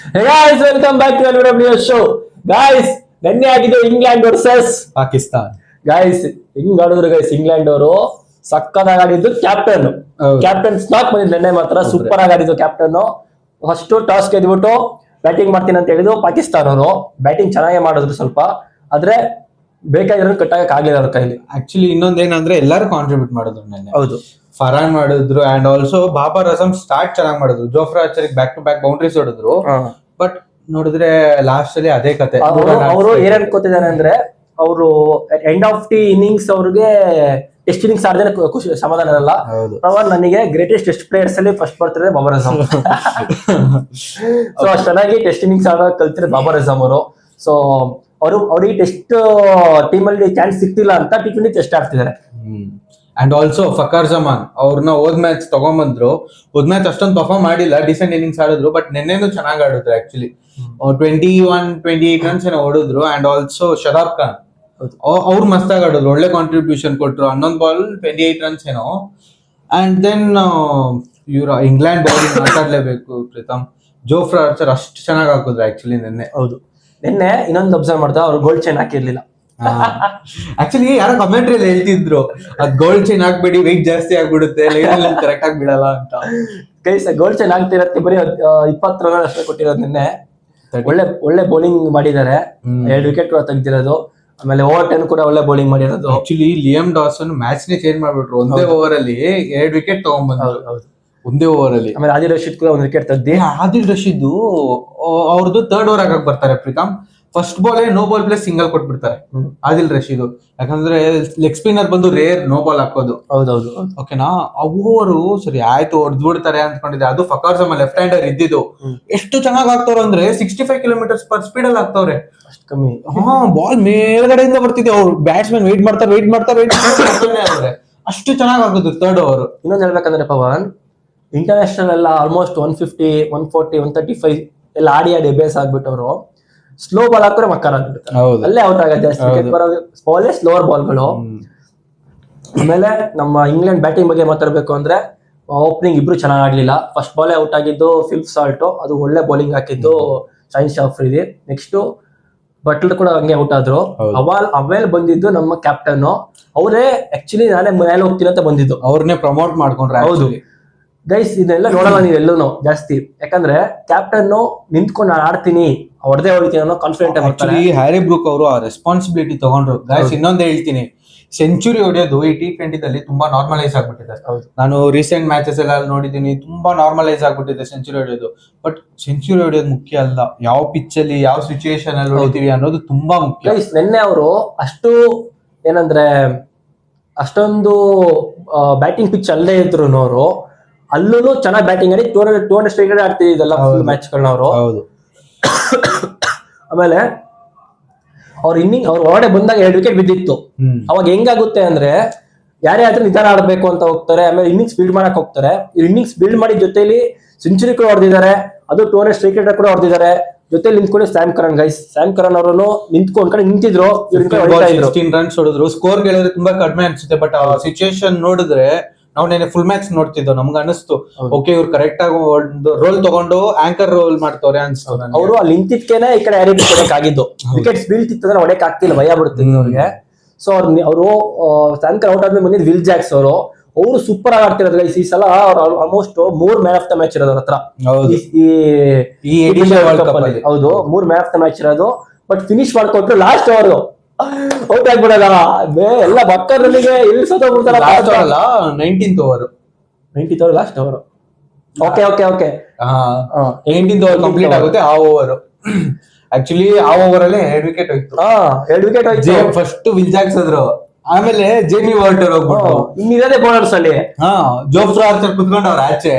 Hey guys, welcome back to LWW show. Guys, ನೆನ್ನೆ ಆಗಿದ್ದು England versus Pakistan. Guys ಹಿಂಗ್ ಆಡಿದ್ರು ಗೈಸ್ ಇಂಗ್ಲೆಂಡ್ ಅವರು ಸಕ್ಕತ್ತಾಗಿ ಆಡಿದ್ದು ಕ್ಯಾಪ್ಟನ್ ಸ್ನಾಕ್ ಬಂದಿದ್ದು ನೆನ್ನೆ ಮಾತ್ರ ಸೂಪರ್ ಆಗಿ ಆಡಿದ್ದು ಕ್ಯಾಪ್ಟನ್. ಫಸ್ಟ್ ಟಾಸ್ ಗೆದ್ಬಿಟ್ಟು ಬ್ಯಾಟಿಂಗ್ ಮಾಡ್ತೀನಿ ಅಂತ ಹೇಳಿದ್ರು ಪಾಕಿಸ್ತಾನ ಅವರು. ಬ್ಯಾಟಿಂಗ್ ಚೆನ್ನಾಗೇ ಮಾಡಿದ್ರು ಸ್ವಲ್ಪ, ಆದ್ರೆ ಬೇಕಾಗಿರೋ ಕಟ್ಟಾಗಕ್ ಆಗ್ಲಿಲ್ಲ ಅವ್ರ ಕೈಲಿ. ಆಕ್ಚುಲಿ ಇನ್ನೊಂದೇನಂದ್ರೆ ಎಲ್ಲರೂ ಕಾಂಟ್ರಿಬ್ಯೂಟ್ ಮಾಡಿದ್ರು ನೆನ್ನೆ. ಹೌದು, ಫರಾನ್ ಮಾಡಿದ್ರು and also Babar Azam start ಚೆನ್ನಾಗಿ ಮಾಡಿದ್ರು. Jofra Archer back to back boundaries ಹೊಡೆದ್ರು. ಬಟ್ ನೋಡಿದ್ರೆ ಲಾಸ್ಟ್ ಅಲ್ಲಿ ಅದೇ ಕತೆ. ಅವರು ಏನ್ ಅನ್ಕೋತಿದ್ದಾರೆ ಅಂದ್ರೆ, ಅವರು ಎಂಡ್ ಆಫ್ ದಿ ಇನ್ನಿಂಗ್ಸ್ ಅವ್ರಿಗೆ ಟೆಸ್ಟ್ ಇನ್ನಿಂಗ್ಸ್ ಆಡಿದ್ರೆ ಖುಷಿ ಸಮಾಧಾನ ಇರಲ್ಲ. ನನಗೆ ಗ್ರೇಟೆಸ್ಟ್ ಟೆಸ್ಟ್ ಪ್ಲೇಯರ್ಸ್ ಅಲ್ಲಿ ಫಸ್ಟ್ ಬರ್ತಿರೋದು ಬಾಬರ್ ಅಜಮ್. ಸೊ ಅಷ್ಟು ಚೆನ್ನಾಗಿ ಟೆಸ್ಟ್ ಇನ್ನಿಂಗ್ಸ್ ಆಡೋಕೆ ಕಲ್ತಿರೋದು ಬಾಬರ್ ಅಜಮ್ ಅವರು. ಸೊ ಅವ್ರಿಗೆ ಟೆಸ್ಟ್ ಟೀಮ್ ಅಲ್ಲಿ ಚಾನ್ಸ್ ಸಿಕ್ತಿಲ್ಲ ಅಂತ T20 ಟೆಸ್ಟ್ ಆಡ್ತಿದ್ದಾರೆ. ಅಂಡ್ ಆಲ್ಸೋ ಫಕರ್ ಜಮಾನ್ ಅವ್ರನ್ನ ಹೋದ್ ಮ್ಯಾಚ್ ತಗೊಂಡ್ಬಂದ್ರು. ಹೋದ್ ಮ್ಯಾಚ್ ಅಷ್ಟೊಂದು ಪರ್ಫಾರ್ಮ್ ಮಾಡಿಲ್ಲ, ಡಿಸೆಂಟ್ ಇನ್ನಿಂಗ್ಸ್ ಆಡಿದ್ರು. ಬಟ್ ನೆನ್ನೆನೂ ಚೆನ್ನಾಗಿ ಆಡಿದ್ರು. ಆಕ್ಚುಲಿ 21-28 ರನ್ಸ್ ಏನೋ ಹೊಡಿದ್ರು. ಅಂಡ್ ಆಲ್ಸೋ ಶದಾಬ್ ಖಾನ್ ಅವ್ರು ಮಸ್ತಾಗಿ ಆಡಿದ್ರು, ಒಳ್ಳೆ ಕಾಂಟ್ರಿಬ್ಯೂಷನ್ ಕೊಟ್ರು. 11 ಬಾಲ್ 28 ರನ್ಸ್ ಏನೋ. ಅಂಡ್ ದೆನ್ ಇವ್ರ ಇಂಗ್ಲೆಂಡ್ ಬೌಲಿಂಗ್ ಮಾತಾಡ್ಲೇಬೇಕು ಪ್ರೀತಮ್. ಜೋಫ್ರಾ ಆರ್ಚರ್ ಅಷ್ಟು ಚೆನ್ನಾಗಿ ಹಾಕಿದ್ರು ಆಕ್ಚುಲಿ ನೆನ್ನೆ. ಹೌದು, ನಿನ್ನೆ ಇನ್ನೊಂದು ಅಬ್ಸರ್ವ್ ಮಾಡ್ತಾ ಅವ್ರು ಗೋಲ್ಡ್ ಚೈನ್ ಹಾಕಿರ್ಲಿಲ್ಲ. ಆಕ್ಚುಲಿ ಯಾರೋ ಕಮೆಂಟ್ರಿ ಅಲ್ಲಿ ಹೇಳ್ತಿದ್ರು, ಅದ್ ಗೋಲ್ಡ್ ಚೈನ್ ಹಾಕ್ಬೇಡಿ, ವೆಯ್ಟ್ ಜಾಸ್ತಿ ಆಗ್ಬಿಡುತ್ತೆ, ಕರೆಕ್ಟ್ ಆಗಿ ಬಿಡಲ್ಲ ಅಂತ. ಗೈಸ್ ಗೋಲ್ಡ್ ಚೈನ್ ಆಗ್ತಿರತ್ತೆ, ಬರೀ 20 ರನ್ ಅಷ್ಟೇ ಕೊಟ್ಟಿರೋದು. ನಿನ್ನೆ ಒಳ್ಳೆ ಬೌಲಿಂಗ್ ಮಾಡಿದ್ದಾರೆ, 2 ವಿಕೆಟ್ ಕೂಡ ತೆಗ್ದಿರೋದು. ಆಮೇಲೆ ಓವರ್ 10 ಕೂಡ ಒಳ್ಳೆ ಬೌಲಿಂಗ್ ಮಾಡಿರೋದು. ಆಕ್ಚುಲಿ ಲಿಯಮ್ ಡಾಸನ್ ಮ್ಯಾಚ್ ನೇ ಚೇಂಜ್ ಮಾಡ್ಬಿಟ್ರು. ಒಂದೇ ಓವರ್ ಅಲ್ಲಿ 2 ವಿಕೆಟ್ ತಗೊಂಡ್ಬಂದ್ರು, ಒಂದೇ ಓವರ್ ಅಲ್ಲಿ. ಆಮೇಲೆ ಆದಿಲ್ ರಶೀದ್ ಕೂಡ 1 ವಿಕೆಟ್ ತೆಗ್ದಿ. ಆದಿಲ್ ರಶೀದ್ ಅವ್ರದ್ದು 3rd ಓವರ್ ಆಗಕ್ ಬರ್ತಾರೆ Pritam. First ball no ball plus single ಕೊಟ್ಬಿಡ್ತಾರೆ ಆದಿಲ್ ರಶೀದ್. ಯಾಕಂದ್ರೆ ಲೆಗ್ ಸ್ಪಿನ್ನರ್ ಬಂದು ರೇರ್ ನೋ ಬಾಲ್ ಹಾಕೋದು. ಹೌದೌದು, ಓಕೆನಾ. ಅವರು ಸರಿ ಆಯ್ತು ಹೊಡೆದ್ಬಿಡ್ತಾರೆ ಅನ್ಕೊಂಡಿದ್ದೆ. ಅದು ಫಕರ್ ಜಮಾನ್ ಲೆಫ್ಟ್ ಹ್ಯಾಂಡರ್ ಇದ್ದಿದ್ದು. ಎಷ್ಟು ಚೆನ್ನಾಗಿ ಆಗ್ತವ್ರ ಅಂದ್ರೆ 65 ಕಿಲೋಮೀಟರ್ಸ್ ಪರ್ ಸ್ಪೀಡ್ ಅಲ್ಲಿ ಆಗ್ತವ್ರೆ. ಕಮ್ಮಿ. ಬಾಲ್ ಮೇಲ್ಗಡೆಯಿಂದ ಬರ್ತಿದೆ. ಅವ್ರು ಬ್ಯಾಟ್ಸ್ಮನ್ ವೆಯ್ಟ್ ಮಾಡ್ತಾರೆ ಅಷ್ಟು ಚೆನ್ನಾಗಿ ಆಗುದು 3rd ಓವರ್. ಇನ್ನೊಂದು ಹೇಳ್ಬೇಕಂದ್ರೆ ಪವನ್, ಇಂಟರ್ನ್ಯಾಷನಲ್ ಎಲ್ಲ ಆಲ್ಮೋಸ್ಟ್ 150, 140, 135 ಎಲ್ಲ ಆಡಿ ಬೇಸ್ ಆಗ್ಬಿಟ್ಟವ್ರು. ಸ್ಲೋ ಬಾಲ್ ಹಾಕಿದ್ರೆ ಮಕ್ಕರ್ ಆಗ್ಬಿಡುತ್ತೆ, ಅಲ್ಲೇ ಔಟ್ ಆಗುತ್ತೆ. ಜಾಸ್ತಿ ಬರೋದು ಬಾಲೇ ಸ್ಲೋವರ್ ಬಾಲ್ಗಳು. ಆಮೇಲೆ ನಮ್ಮ ಇಂಗ್ಲೆಂಡ್ ಬ್ಯಾಟಿಂಗ್ ಬಗ್ಗೆ ಮಾತಾಡ್ಬೇಕು ಅಂದ್ರೆ, ಓಪನಿಂಗ್ ಇಬ್ರು ಚೆನ್ನಾಗಿ ಆಡ್ಲಿಲ್ಲ. ಫಸ್ಟ್ ಬಾಲೇ ಔಟ್ ಆಗಿದ್ದು ಫಿಲ್ಪ್ ಸಾಲ್ಟ್, ಅದು ಒಳ್ಳೆ ಬೌಲಿಂಗ್ ಹಾಕಿದ್ದು ಶೈನ್ ಶಾಫ್ರಿದಿ. ನೆಕ್ಸ್ಟ್ ಬಟ್ಲರ್ ಕೂಡ ಹಂಗೆ ಔಟ್ ಆದ್ರು. ಅವೇಲ್ ಬಂದಿದ್ದು ನಮ್ಮ ಕ್ಯಾಪ್ಟನ್. ಅವರೇ ಆಕ್ಚುಲಿ ನಾನೇ ಮೇಲೆ ಹೋಗ್ತೀನಿ ಅಂತ ಬಂದಿದ್ದು, ಅವ್ರನ್ನೇ ಪ್ರಮೋಟ್ ಮಾಡ್ಕೊಂಡ್ರೆ. ಹೌದು ಗೈಸ್, ಇದನ್ನೆಲ್ಲ ನೋಡಲ್ಲ ನೀವು ಎಲ್ಲೂ ಜಾಸ್ತಿ. ಯಾಕಂದ್ರೆ ಕ್ಯಾಪ್ಟನ್ ನಿಂತ್ಕೊಂಡು ನಾನು ಆಡ್ತೀನಿ, ಹೊಡೆದೇ ಹೊಡಿತೀನಿ ಅನ್ನೋ ಕಾನ್ಫಿಡೆಂಟ್. ಆಕ್ಚುಲಿ ಹ್ಯಾರಿ ಬ್ರೂಕ್ ಅವರು ಆ ರೆಸ್ಪಾನ್ಸಿಬಿಲಿಟಿ ತಗೊಂಡ್ರು. ಗೈಸ್ ಇನ್ನೊಂದೇ ಹೇಳ್ತೀನಿ, ಸೆಂಚುರಿ ಹೊಡೆಯೋದು ಈ T20 ತುಂಬಾ ನಾರ್ಮಲೈಸ್ ಆಗ್ಬಿಟ್ಟಿದೆ. ನಾನು ರೀಸೆಂಟ್ ಮ್ಯಾಚಸ್ ಎಲ್ಲ ನೋಡಿದೀನಿ, ತುಂಬಾ ನಾರ್ಮಲೈಸ್ ಆಗ್ಬಿಟ್ಟಿದೆ ಸೆಂಚುರಿ ಹೊಡೆಯೋದು. ಬಟ್ ಸೆಂಚುರಿ ಹೊಡೆಯೋದು ಮುಖ್ಯ ಅಲ್ಲ, ಯಾವ ಪಿಚ್ ಅಲ್ಲಿ ಯಾವ ಸಿಚುಯೇಷನ್ ಅಲ್ಲಿ ಹೊಡಿತೀವಿ ಅನ್ನೋದು ತುಂಬಾ ಮುಖ್ಯ. ನಿನ್ನೆ ಅವರು ಅಷ್ಟು ಏನಂದ್ರೆ ಅಷ್ಟೊಂದು ಬ್ಯಾಟಿಂಗ್ ಪಿಚ್ ಅಲ್ಲೇ ಇದ್ರು ಅವರು, ಅಲ್ಲೂ ಚೆನ್ನಾಗಿ ಬ್ಯಾಟಿಂಗ್ ಆಡಿ 200 ಸ್ಟ್ರೈಕ್ ಆಡ್ತಿದ್ದಲ್ಲ ಫುಲ್ ಮ್ಯಾಚ್ ಗಳನ್ನ ಅವರು. ಆಮೇಲೆ ಅವ್ರ ಹೊರಗಡೆ ಬಂದಾಗ 2 ವಿಕೆಟ್ ಬಿದ್ದಿತ್ತು. ಅವಾಗ ಹೆಂಗಾಗುತ್ತೆ ಅಂದ್ರೆ, ಯಾರೇ ಆದ್ರೂ ನಿಧಾನ ಆಡ್ಬೇಕು ಅಂತ ಹೋಗ್ತಾರೆ. ಆಮೇಲೆ ಇನ್ನಿಂಗ್ಸ್ ಬಿಲ್ಡ್ ಮಾಡಕ್ ಹೋಗ್ತಾರೆ. ಇನ್ನಿಂಗ್ಸ್ ಬಿಲ್ಡ್ ಮಾಡಿ ಜೊತೆಲಿ ಸೆಂಚುರಿ ಕೂಡ ಹೊಡೆದಿದ್ದಾರೆ, ಅದು 200 ಸ್ಟ್ರೈಕ್ ರೇಟ್ ಕೂಡ ಹೊಡೆದಿದ್ದಾರೆ. ಜೊತೆಲಿ ನಿಂತ್ಕೊಂಡು Sam Karan guys, Sam Karan ಅವರು ನಿಂತ್ಕೊಂಡ್ ಕಡೆ ನಿಂತಿದ್ರು, 16 ರನ್ಸ್ ಹೊಡೆದ್ರು. ಸ್ಕೋರ್ ಗೆಳೆದ್ರೆ ತುಂಬಾ ಕಡಿಮೆ ಅನ್ಸುತ್ತೆ, ಬಟ್ ಆ ಸಿಚುಯೇಷನ್ ನೋಡಿದ್ರೆ ನಾವು ನೆನೆ ಫುಲ್ ಮ್ಯಾಚ್ ನೋಡ್ತಿದ್ದೋ, ನಮ್ಗೆ ಅನಿಸ್ತು ಓಕೆ ಇವ್ರು ಕರೆಕ್ಟ್ ಆಗಿ ಒಂದು ರೋಲ್ ತಗೊಂಡು ಆಂಕರ್ ರೋಲ್ ಮಾಡ್ತವ್ರೆ ಅನ್ಸ್ತು. ಅವರು ಅಲ್ಲಿ ನಿಂತಿದ್ಕೇನೆ ಈ ಕಡೆ ಯಾರಿಗೆ ಹೊಡೆಯಕ್ಕಾಗಿದ್ದು. ವಿಕೆಟ್ಸ್ ಬೀಳ್ತಿತ್ತಂದ್ರೆ ಹೊಡೆಯಕ್ ಆಗ್ತಿಲ್ಲ, ಭಯ ಬಿಡುತ್ತಿತ್ತು ಅವ್ರಿಗೆ. ಸೊ ಅವರು ಸ್ಯಾಂಕರ್ ಔಟ್ ಆದ್ಮೇಲೆ ಬಂದಿದ್ದು ವಿಲ್ ಜಾಕ್ಸ್ ಅವರು ಸೂಪರ್ ಆಗಿ ಆಡ್ತಿರೋದು ಗೈಸ್. ಈ ಸಲ almost 3 man of the match ಇರೋದ್ರ ಹತ್ರ. ಹೌದು, 3 ಮ್ಯಾನ್ ಆಫ್ ದ ಮ್ಯಾಚ್ ಇರೋದು. ಬಟ್ ಫಿನಿಶ್ ಮಾಡ್ಕೊಟ್ರು ಲಾಸ್ಟ್ ಓವರ್ ಔಟ್ ಆಗ್ಬಿಡಲ್ಲ ಎಲ್ಲ ಬಕ್ಕರ್ನಿಗೆ ಇಲ್ಲಿ ಸೋತೋಗ್ಬಿಡ್ತಾರ. 19th over last over. Okay 19th over complete ಆಗುತ್ತೆ. ಆ ಓವರ್ ಆಕ್ಚುಲಿ ಆ ಓವರ್ ಅಲ್ಲೇ 2 ವಿಕೆಟ್ ಹೋಯ್ತು. 2 ವಿಕೆಟ್ ಹೋಯ್ತು. ಫಸ್ಟ್ ವಿಲ್ ಜಾಕ್ಸ್ ಆದ್ರು, ಆಮೇಲೆ ಜೇಮಿ ವಾರ್ಟರ್ ಹೋಗ್ಬಿಟ್ಟು ಇನ್ನಿರೋದೇ ಬೌಲರ್ಸ್ ಅಲ್ಲಿ. ಜೋಫ್ರಾ ಆರ್ಚರ್ ಕುತ್ಕೊಂಡು ಅವ್ರ ಆಚೆ.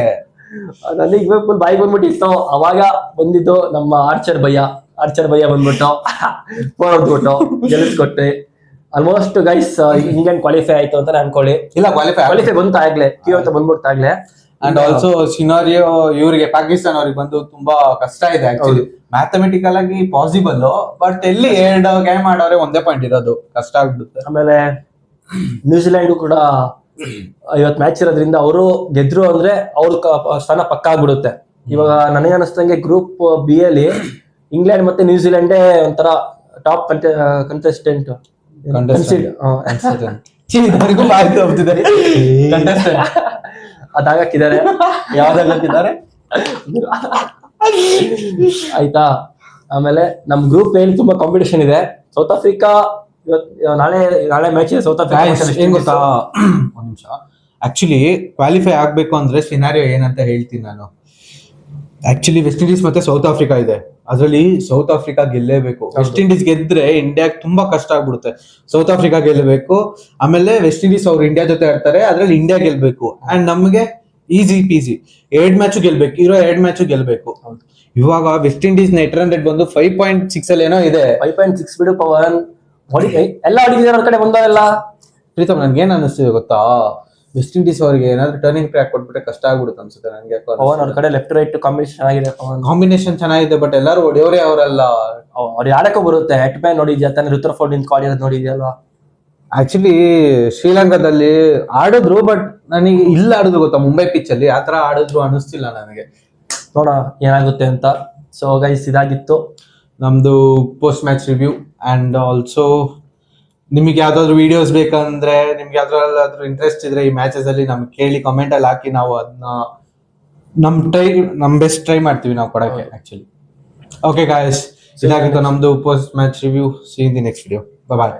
ನನಗೆ ಫುಲ್ ಬಾಯಿ ಬಂದ್ಬಿಟ್ಟಿತ್ತು. ಅವಾಗ ಬಂದಿದ್ದು ನಮ್ಮ ಆರ್ಚರ್ ಭಯ್ಯ ಬಂದ್ಬಿಟ್ಟು ಫೋನ್ ಹೊಡ್ಬಿಟ್ಟು ಗೆಲ್ಲಿಸ್ಕೊಟ್ಟೆ. ಆಲ್ಮೋಸ್ಟ್ ಗೈಸ್ ಇಂಗ್ಲೆಂಡ್ ಕ್ವಾಲಿಫೈ ಆಯ್ತು ಅಂತ ಅನ್ಕೊಳ್ಳಿ. ಇಲ್ಲ, ಕ್ವಾಲಿಫೈ ಬಂತ ಆಗ್ಲೇ, ಅಂತ ಬಂದ್ಬಿಡ್ತಾಗ್ಲೇ. ಅಂಡ್ ಆಲ್ಸೋ ಸಿನಾರಿಯೋ ಇವ್ರಿಗೆ ಪಾಕಿಸ್ತಾನ ಅವ್ರಿಗೆ ಬಂದು ತುಂಬಾ ಕಷ್ಟ ಇದೆ. ಆಕ್ಚುಲಿ ಮ್ಯಾಥಮೆಟಿಕಲ್ ಆಗಿ ಪಾಸಿಬಲ್, ಬಟ್ ಎಲ್ಲಿ 2 ಗೇಮ್ ಆಡೋರೆ ಒಂದೇ ಪಾಯಿಂಟ್ ಇರೋದು, ಕಷ್ಟ ಆಗ್ಬಿಡುತ್ತೆ. ಆಮೇಲೆ ನ್ಯೂಜಿಲೆಂಡ್ ಕೂಡ 50 ಮ್ಯಾಚ್ ಇರೋದ್ರಿಂದ ಅವರು ಗೆದ್ರು ಅಂದ್ರೆ ಅವ್ರ ಸ್ಥಾನ ಪಕ್ಕ ಆಗ್ಬಿಡುತ್ತೆ. ಇವಾಗ ನನಗೆ ಅನಿಸ್ತಂಗೆ ಗ್ರೂಪ್ ಬಿ ಅಲ್ಲಿ ಇಂಗ್ಲೆಂಡ್ ಮತ್ತೆ ನ್ಯೂಜಿಲೆಂಡೇ ಒಂಥರ ಟಾಪ್ ಕಂಟೆಸ್ಟೆಂಟ್ ಅದಾಗಕ್ಕಿದ್ದಾರೆ. ಯಾವ್ದಾಗಿದ್ದಾರೆ ಆಯ್ತಾ. ಆಮೇಲೆ ನಮ್ ಗ್ರೂಪ್ ಏನ್ ತುಂಬಾ ಕಾಂಪಿಟೇಷನ್ ಇದೆ. ಸೌತ್ ಆಫ್ರಿಕಾ ನಾಳೆ ಮ್ಯಾಚ್ ಇದೆ. ಸೌತ್ ಆಫ್ರಿಕಾ ಏನ್ ಗೊತ್ತಾ, ಒಂದ್ ನಿಮಿಷ. ಆಕ್ಚುಲಿ ಕ್ವಾಲಿಫೈ ಆಗ್ಬೇಕು ಅಂದ್ರೆ ಸಿನಾರಿಯೋ ಏನಂತ ಹೇಳ್ತೀನಿ ನಾನು. ಆಕ್ಚುಲಿ ವೆಸ್ಟ್ ಇಂಡೀಸ್ ಮತ್ತೆ ಸೌತ್ ಆಫ್ರಿಕಾ ಇದೆ. ಅದರಲ್ಲಿ ಸೌತ್ ಆಫ್ರಿಕಾ ಗೆಲ್ಲೇಬೇಕು. ವೆಸ್ಟ್ ಇಂಡೀಸ್ ಗೆದ್ರೆ ಇಂಡಿಯಾಗೆ ತುಂಬಾ ಕಷ್ಟ ಆಗ್ಬಿಡುತ್ತೆ. ಸೌತ್ ಆಫ್ರಿಕಾ ಗೆಲ್ಲಬೇಕು, ಆಮೇಲೆ ವೆಸ್ಟ್ ಇಂಡೀಸ್ ಅವ್ರು ಇಂಡಿಯಾ ಜೊತೆ ಆಡ್ತಾರೆ, ಅದ್ರಲ್ಲಿ ಇಂಡಿಯಾ ಗೆಲ್ಬೇಕು. ಅಂಡ್ ನಮ್ಗೆ ಈಸಿ ಪೀಸಿ 2 ಮ್ಯಾಚ್ ಗೆಲ್ಬೇಕು, ಇರೋ 2 ಮ್ಯಾಚ್ ಗೆಲ್ಬೇಕು. ಇವಾಗ West Indies net run rate ಬಂದು 5.6 ಅಲ್ಲಿ ಏನೋ ಇದೆ. 5.6 ಬಿಡು ಪವನ್, ಎಲ್ಲ ಹೊಡಿದಿದ್ದಾರೆ ಅವ್ರ ಕಡೆ ಬಂದವೆಲ್ಲ. ಪ್ರೀತಮ್, ನನ್ಗೆ ಏನ್ ಅನಿಸ್ತಿದೆ ಗೊತ್ತಾ, ವೆಸ್ಟ್ ಇಂಡೀಸ್ ಅವರಿಗೆ ಏನಾದ್ರು ಟರ್ನಿಂಗ್ ಟ್ರ್ಯಾಕ್ ಕೊಟ್ಬಿಟ್ರೆ ಕಷ್ಟ ಆಗ್ಬಿಡುತ್ತೆ ಅನ್ಸುತ್ತೆ ನನಗೆ. ಪವನ್ ಅವ್ರ ಕಡೆ ಲೆಫ್ಟ್ ರೈಟ್ ಕಾಂಬಿನೇಷನ್ ಚೆನ್ನಾಗಿದೆ. ಕಾಂಬಿನೇಷನ್ ಚೆನ್ನಾಗಿದೆ, ಬಟ್ ಎಲ್ಲರೂ ಹೊಡೆಯೋರೇ ಅವರಲ್ಲ. ಅವ್ರು ಯಾರಕ್ಕೂ ಬರುತ್ತೆ. ಹೆಟ್ ಮ್ಯಾನ್ ನೋಡಿದ್ಯಾ ತಾನೆ, ರುದ್ರಫೋರ್ಡ್ ನಿಂತ ಕಾಲಿರೋದು ನೋಡಿದ್ಯಲ್ವಾ. ಆಕ್ಚುಲಿ ಶ್ರೀಲಂಕಾದಲ್ಲಿ ಆಡಿದ್ರು, ಬಟ್ ನನಗೆ ಇಲ್ಲ ಆಡಿದ್ರು ಗೊತ್ತಾ, ಮುಂಬೈ ಪಿಚ್ ಅಲ್ಲಿ ಆತರ ಆಡಿದ್ರು ಅನಿಸ್ತಿಲ್ಲ ನನಗೆ. ನೋಡೋಣ ಏನಾಗುತ್ತೆ ಅಂತ. ಸೊ ಗೈಸ್, ಇದಾಗಿತ್ತು ನಮ್ದು post match review. And also ನಿಮಗೆ ಯಾವ್ದಾದ್ರು ವಿಡಿಯೋಸ್ ಬೇಕಂದ್ರೆ, ನಿಮ್ಗೆ ಯಾವ್ದಾದ್ರು ಇಂಟ್ರೆಸ್ಟ್ ಇದ್ರೆ ಈ ಮ್ಯಾಚಸ್ ಅಲ್ಲಿ ನಮ್ಗೆ ಕೇಳಿ, ಕಮೆಂಟ್ ಅಲ್ಲಿ ಹಾಕಿ. ನಾವು ಅದನ್ನ ನಮ್ ಬೆಸ್ಟ್ ಟ್ರೈ ಮಾಡ್ತೀವಿ ನಾವು ಕೊಡಕ್ಕೆ ಆಕ್ಚುಲಿ. ಓಕೆ ಗಾಯ್ಸ್, ಇದಾಗಿತ್ತು ನಮ್ದು post match review. See in the next video. Bye.